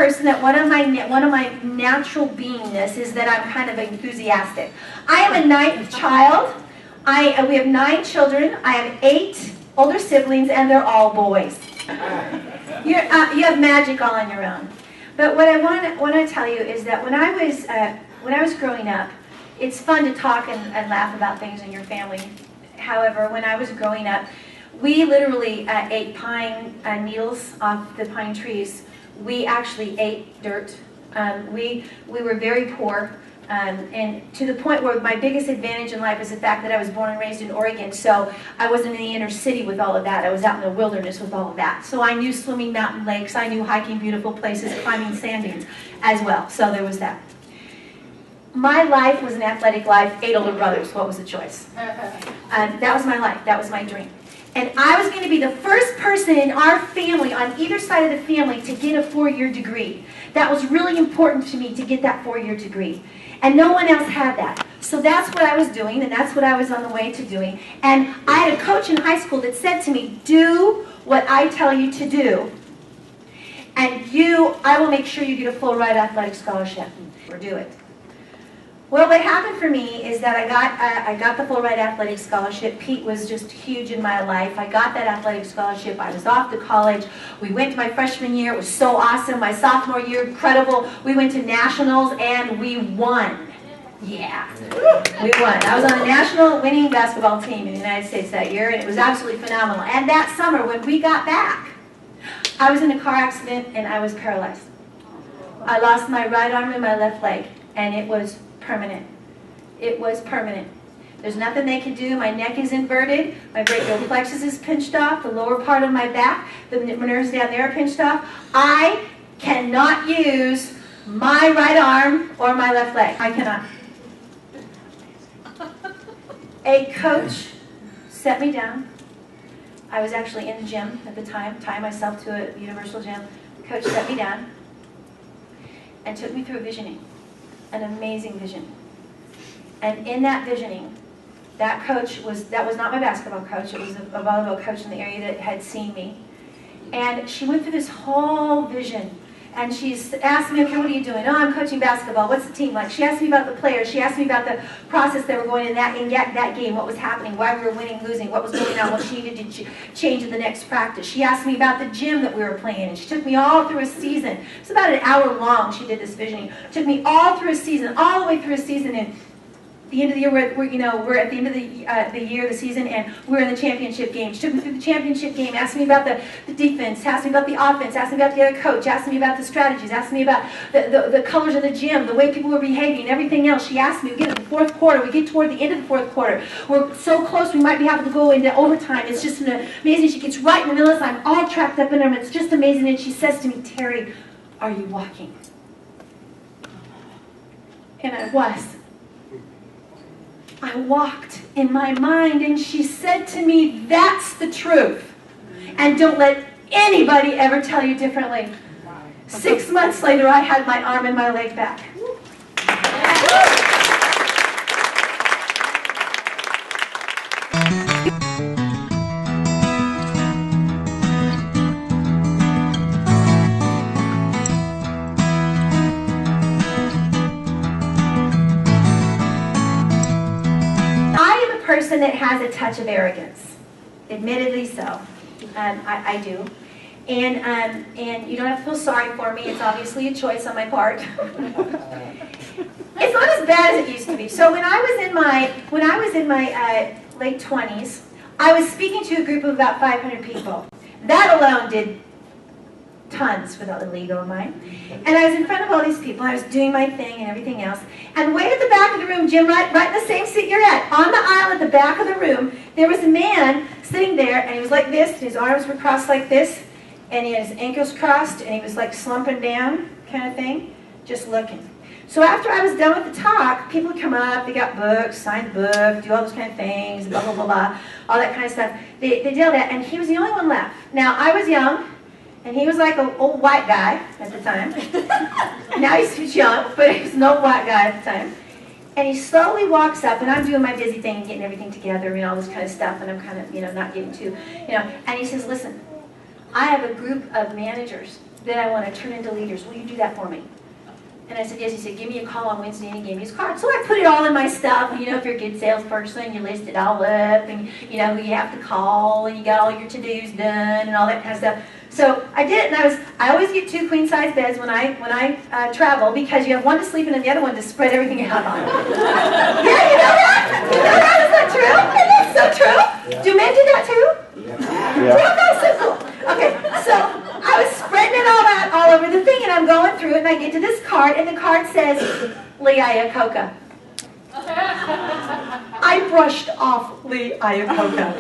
person that one of my natural beingness is that I'm kind of enthusiastic. I am a ninth child. We have 9 children. I have 8 older siblings, and they're all boys. You have magic all on your own. But what I want to tell you is that when I was growing up, it's fun to talk and laugh about things in your family. However, when I was growing up, we literally ate pine needles off the pine trees. We actually ate dirt. We were very poor. And to the point where my biggest advantage in life is the fact that I was born and raised in Oregon, so I wasn't in the inner city with all of that. I was out in the wilderness with all of that. So I knew swimming mountain lakes, I knew hiking beautiful places, climbing sand dunes as well. So there was that. My life was an athletic life, 8 older brothers. What was the choice? That was my life. That was my dream. And I was going to be the first person in our family, on either side of the family, to get a 4-year degree. That was really important to me, to get that 4-year degree. And no one else had that. So that's what I was doing, and that's what I was on the way to doing. And I had a coach in high school that said to me, do what I tell you to do, and I will make sure you get a full ride athletic scholarship, or do it. Well, what happened for me is that I got the full ride athletic scholarship. Pete was just huge in my life. I got that athletic scholarship. I was off to college. We went to my freshman year. It was so awesome. My sophomore year, incredible. We went to nationals and we won. Yeah, we won. I was on a national winning basketball team in the United States that year, and it was absolutely phenomenal. And that summer, when we got back, I was in a car accident and I was paralyzed. I lost my right arm and my left leg, and it was permanent. It was permanent. There's nothing they can do. My neck is inverted. My brachial plexus is pinched off. The lower part of my back, the nerves down there are pinched off. I cannot use my right arm or my left leg. I cannot. A coach set me down. I was actually in the gym at the time, tying myself to a universal gym. The coach set me down and took me through a visioning. An amazing vision. And in that visioning, that coach that was not my basketball coach, it was a volleyball coach in the area that had seen me. And she went through this whole vision. And she asked me, okay, what are you doing? Oh, I'm coaching basketball. What's the team like? She asked me about the players. She asked me about the process they were going in that game, what was happening, why we were winning, losing, what was going on, what she needed to change in the next practice. She asked me about the gym that we were playing in. She took me all through a season. It's about an hour long she did this visioning. Took me all through a season, all the way through a season. And the end of the year, we're at the end of the season, and we're in the championship game. She took me through the championship game, asked me about the defense, asked me about the offense, asked me about the other coach, asked me about the strategies, asked me about the colors of the gym, the way people were behaving, everything else. She asked me, we get to the 4th quarter, we get toward the end of the 4th quarter. We're so close, we might be having to go into overtime. It's just amazing. She gets right in the middle of this. I'm all trapped up in her, and it's just amazing. And she says to me, Terry, are you walking? And I was. I walked in my mind, and she said to me, that's the truth. And don't let anybody ever tell you differently. 6 months later, I had my arm and my leg back. Person that has a touch of arrogance, admittedly so. I do, and you don't have to feel sorry for me. It's obviously a choice on my part. It's not as bad as it used to be. So when I was in my late 20s, I was speaking to a group of about 500 people. That alone did tons without the ego of mine. And I was in front of all these people. I was doing my thing and everything else. And way at the back of the room, Jim, right in the same seat you're at, on the aisle at the back of the room, there was a man sitting there, and he was like this, and his arms were crossed like this, and he had his ankles crossed, and he was like slumping down kind of thing, just looking. So after I was done with the talk, people would come up, they got books, signed the book, do all those kind of things, blah, blah, blah, blah, all that kind of stuff. They did all that, and he was the only one left. Now, I was young, and he was like an old white guy at the time. Now he's young, but he was an old white guy at the time. And he slowly walks up, and I'm doing my busy thing, getting everything together, all this kind of stuff, and I'm kind of, not getting too, and he says, listen, I have a group of managers that I want to turn into leaders. Will you do that for me? And I said, yes. He said, give me a call on Wednesday, and he gave me his card. So I put it all in my stuff. You know, if you're a good salesperson, you list it all up, and you know who you have to call, and you got all your to-dos done, and all that kind of stuff. So I did it, and I always get 2 queen-size beds when I travel, because you have one to sleep in and the other one to spread everything out on. Yeah, you know that? You know that? Is that true? Isn't that so true? Yeah. Do men do that too? Yeah, that's so cool. Okay, so I was spreading it all out all over the thing, and I'm going through it, and I get to this card, and the card says, Lee Iacocca. I brushed off Lee Iacocca.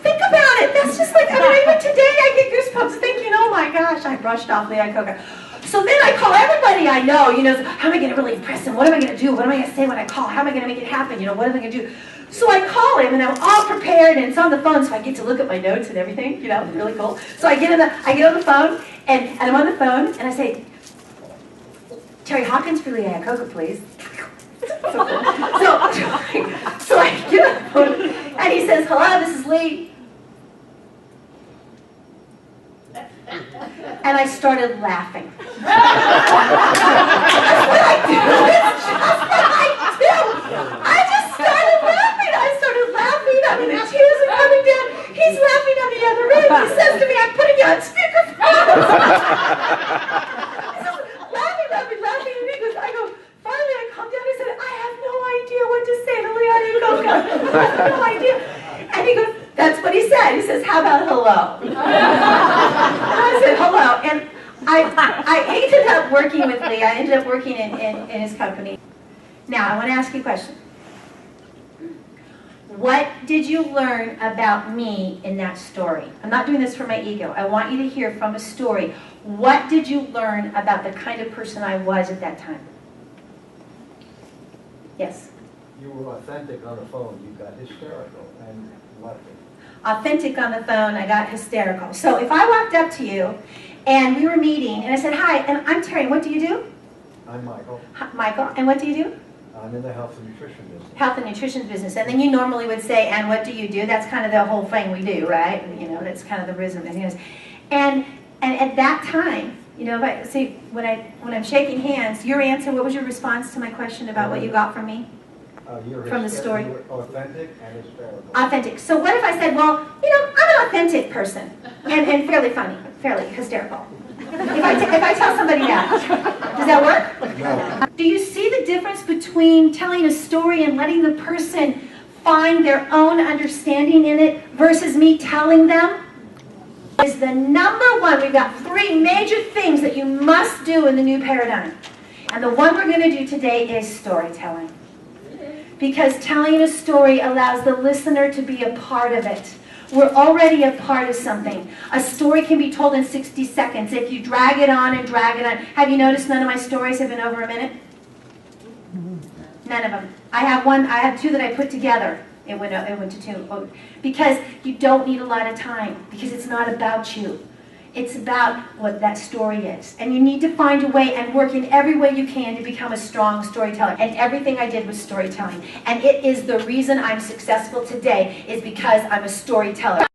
Think about it. That's just like, I mean, even today I get goosebumps thinking, oh my gosh, I brushed off Lee Iacocca. So then I call everybody I know, you know, how am I going to really impress him? What am I going to do? What am I going to say when I call? How am I going to make it happen? You know, what am I going to do? So I call him, and I'm all prepared, and it's on the phone, so I get to look at my notes and everything, you know, really cool. So I get on the phone, and I'm on the phone, and I say, Teri Hawkins for Lee Iacocca, please. So cool. So I get on the phone, and he says, hello, this is Lee. And I started laughing. That's what I do. It's just what I do. I just started laughing. I started laughing. I mean, the tears are coming down. He's laughing on the other end. He says to me, I'm putting you on speakerphone. He's just laughing. And he goes, finally I calmed down. I said, I have no idea what to say to Lee Iacocca. I have no idea. And he goes, that's what he said. He says, how about hello? And I said, hello. And I ended up working with Lee. I ended up working in his company. Now, I want to ask you a question. What did you learn about me in that story? I'm not doing this for my ego. I want you to hear from a story. What did you learn about the kind of person I was at that time? Yes? You were authentic on the phone. You got hysterical and left it. Authentic on the phone, I got hysterical. So if I walked up to you and we were meeting and I said, hi, and I'm Teri, what do you do? I'm Michael. Hi, Michael, and what do you do? I'm in the health and nutrition business. Health and nutrition business. And then you normally would say, and what do you do? That's kind of the whole thing we do, right? You know, that's kind of the rhythm. And at that time, you know, when I'm shaking hands, your answer, what was your response to my question about what you got from me? From the story. You were authentic and hysterical. Authentic. So what if I said, well, you know, I'm an authentic person and fairly funny, fairly hysterical. If I tell somebody that, does that work? No. Do you see the difference between telling a story and letting the person find their own understanding in it versus me telling them? Is the number one. We've got 3 major things that you must do in the new paradigm. And the one we're going to do today is storytelling. Because telling a story allows the listener to be a part of it. We're already a part of something. A story can be told in 60 seconds. If you drag it on and drag it on. Have you noticed none of my stories have been over a minute? None of them. I have 2 that I put together. It went to 2. Because you don't need a lot of time. Because it's not about you. It's about what that story is. And you need to find a way and work in every way you can to become a strong storyteller. And everything I did was storytelling. And it is the reason I'm successful today is because I'm a storyteller.